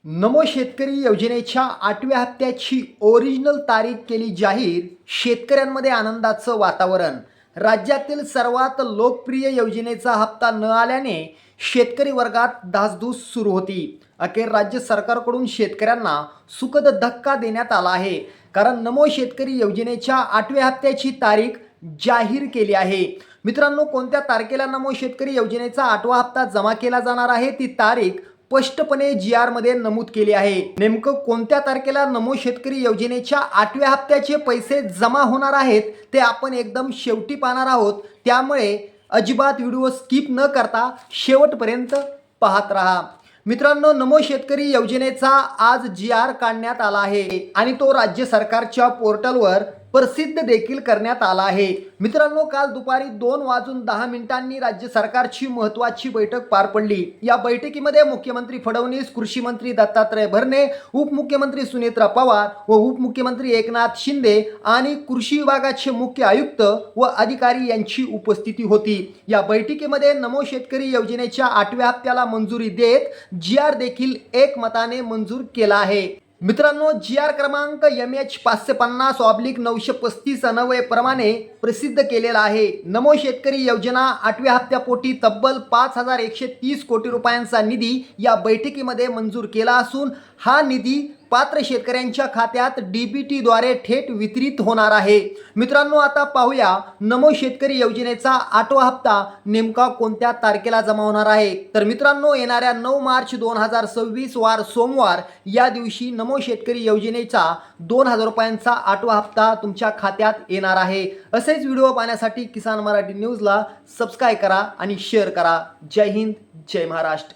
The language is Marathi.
नमो शेतकरी योजनेच्या 8व्या हप्त्याची ओरिजिनल तारीख केली जाहीर. शेतकऱ्यांमध्ये आनंदाचं वातावरण. राज्यातील सर्वात लोकप्रिय योजनेचा हप्ता न आल्याने शेतकरी वर्गात धासधूस सुरू होती. अखेर राज्य सरकारकडून शेतकऱ्यांना सुखद धक्का देण्यात आला आहे. कारण नमो शेतकरी योजनेच्या 8व्या हप्त्याची तारीख जाहीर केली आहे. मित्रांनो, कोणत्या तारखेला नमो शेतकरी योजनेचा 8वा हप्ता जमा केला जाणार आहे ती तारीख स्पष्टपणे GR मध्ये नमूद केली आहे. नेमकं कोणत्या तारखेला नमो शेतकरी योजनेच्या 8व्या हप्त्याचे पैसे जमा होणार आहेत ते आपण एकदम शेवटी पाहणार आहोत. त्यामुळे अजिबात व्हिडिओ स्किप न करता शेवटपर्यंत पाहत राहा. मित्रांनो, नमो शेतकरी योजनेचा आज GR काढण्यात आला आहे आणि तो राज्य सरकारच्या पोर्टलवर प्रसिद्ध देखील करण्यात आला आहे. मित्रांनो, काल दुपारी 2:10 राज्य सरकारची महत्त्वाची बैठक पार पडली. या बैठकीमध्ये मुख्यमंत्री फडणवीस, कृषी मंत्री दत्तात्रय भरणे, उपमुख्यमंत्री सुनेत्रा पवार व उपमुख्यमंत्री एकनाथ शिंदे आणि कृषी विभागाचे मुख्य आयुक्त व अधिकारी यांची उपस्थिती होती. या बैठकीमध्ये नमो शेतकरी योजनेच्या 8व्या हप्त्याला मंजुरी देत GR देखील एकमताने मंजूर केला आहे. मित्रांनो, GR क्रमांक MH 550/935 अन्वये प्रमाणे प्रसिद्ध केलेला आहे. नमो शेतकरी योजना 8व्या हप्त्यापोटी तब्बल 5130 कोटी रुपयांचा निधी या बैठकीमध्ये मंजूर केला असून हा निधी पात्र शेतकऱ्यांच्या खात्यात DBT द्वारे थेट वितरित होणार आहे. मित्रांनो, आता पाहूया नमो शेतकरी योजनेचा 8वा हप्ता नेमका कोणत्या तारखेला जमा होणार आहे. तर मित्रांनो, येणाऱ्या 9 मार्च 2026 वार सोमवार या दिवशी नमो शेतकरी योजनेचा 2000 रुपयांचा 8वा हप्ता तुमच्या खात्यात येणार आहे. असेच व्हिडिओ पाहण्यासाठी किसान मराठी न्यूजला सबस्क्राईब करा आणि शेअर करा. जय हिंद, जय महाराष्ट्र.